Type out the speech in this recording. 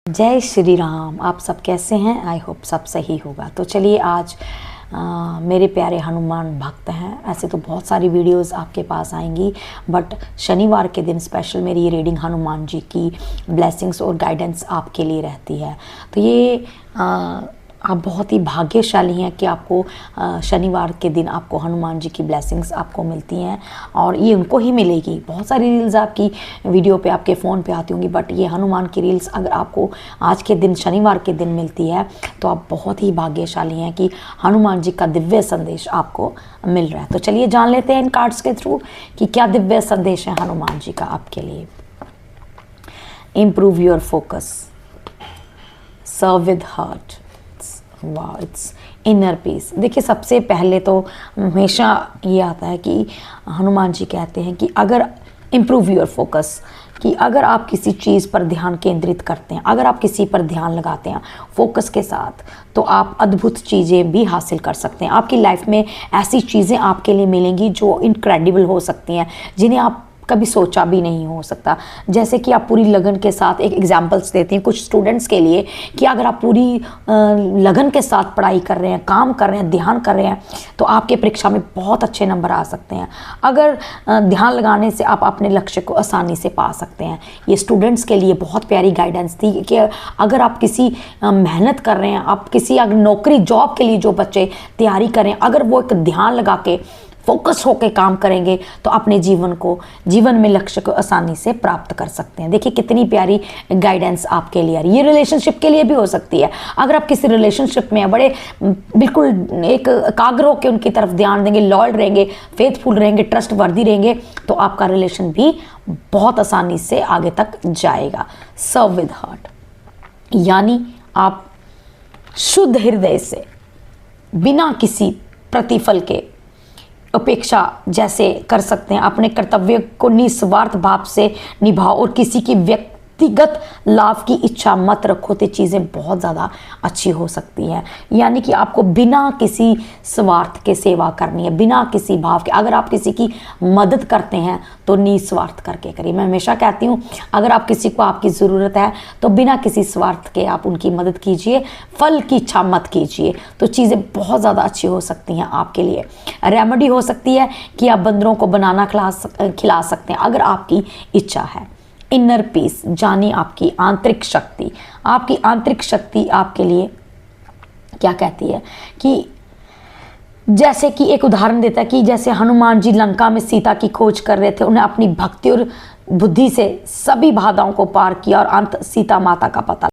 जय श्री राम। आप सब कैसे हैं? आई होप सब सही होगा। तो चलिए आज मेरे प्यारे हनुमान भक्त हैं, ऐसे तो बहुत सारी वीडियोस आपके पास आएंगी, बट शनिवार के दिन स्पेशल मेरी ये रीडिंग हनुमान जी की ब्लेसिंग्स और गाइडेंस आपके लिए रहती है। तो ये आप बहुत ही भाग्यशाली हैं कि आपको शनिवार के दिन आपको हनुमान जी की ब्लेसिंग्स आपको मिलती हैं, और ये उनको ही मिलेगी। बहुत सारी रील्स आपकी वीडियो पे आपके फ़ोन पे आती होंगी, बट ये हनुमान की रील्स अगर आपको आज के दिन शनिवार के दिन मिलती है तो आप बहुत ही भाग्यशाली हैं कि हनुमान जी का दिव्य संदेश आपको मिल रहा है। तो चलिए जान लेते हैं इन कार्ड्स के थ्रू कि क्या दिव्य संदेश है हनुमान जी का आपके लिए। Improve your focus, serve with heart, वाह, इट्स इनर पीस। देखिए सबसे पहले तो हमेशा ये आता है कि हनुमान जी कहते हैं कि अगर इम्प्रूव योर फोकस, कि अगर आप किसी चीज़ पर ध्यान केंद्रित करते हैं, अगर आप किसी पर ध्यान लगाते हैं फोकस के साथ, तो आप अद्भुत चीज़ें भी हासिल कर सकते हैं। आपकी लाइफ में ऐसी चीज़ें आपके लिए मिलेंगी जो इनक्रेडिबल हो सकती हैं, जिन्हें आप कभी सोचा भी नहीं हो सकता। जैसे कि आप पूरी लगन के साथ, एक एग्जांपल्स देते हैं कुछ स्टूडेंट्स के लिए, कि अगर आप पूरी लगन के साथ पढ़ाई कर रहे हैं, काम कर रहे हैं, ध्यान कर रहे हैं, तो आपके परीक्षा में बहुत अच्छे नंबर आ सकते हैं। अगर ध्यान लगाने से आप अपने लक्ष्य को आसानी से पा सकते हैं। ये स्टूडेंट्स के लिए बहुत प्यारी गाइडेंस थी कि अगर आप किसी मेहनत कर रहे हैं, आप किसी अगर नौकरी जॉब के लिए जो बच्चे तैयारी करें, अगर वो एक ध्यान लगा के फोकस होकर काम करेंगे तो अपने जीवन में लक्ष्य को आसानी से प्राप्त कर सकते हैं। देखिए कितनी प्यारी गाइडेंस आपके लिए। ये रिलेशनशिप के लिए भी हो सकती है। अगर आप किसी रिलेशनशिप में बड़े बिल्कुल एक एकाग्र होकर उनकी तरफ ध्यान देंगे, लॉयल रहेंगे, फेथफुल रहेंगे, ट्रस्ट वर्दी रहेंगे, तो आपका रिलेशन भी बहुत आसानी से आगे तक जाएगा। सर्व विद हार्ट, यानी आप शुद्ध हृदय से बिना किसी प्रतिफल के अपेक्षा जैसे कर सकते हैं, अपने कर्तव्य को निस्वार्थ भाव से निभाओ और किसी की व्यक्तिगत लाभ की इच्छा मत रखो, तो चीज़ें बहुत ज़्यादा अच्छी हो सकती हैं। यानी कि आपको बिना किसी स्वार्थ के सेवा करनी है, बिना किसी भाव के। अगर आप किसी की मदद करते हैं तो निस्वार्थ करके करिए। मैं हमेशा कहती हूँ, अगर आप किसी को आपकी ज़रूरत है तो बिना किसी स्वार्थ के आप उनकी मदद कीजिए, फल की इच्छा मत कीजिए, तो चीज़ें बहुत ज़्यादा अच्छी हो सकती हैं आपके लिए। रेमेडी हो सकती है कि आप बंदरों को बनाना खिला सकते हैं अगर आपकी इच्छा है। इनर पीस, जानी आपकी आंतरिक शक्ति। आपकी आंतरिक शक्ति आपके लिए क्या कहती है कि जैसे कि एक उदाहरण देता है कि जैसे हनुमान जी लंका में सीता की खोज कर रहे थे, उन्हें अपनी भक्ति और बुद्धि से सभी बाधाओं को पार किया और अंत सीता माता का पता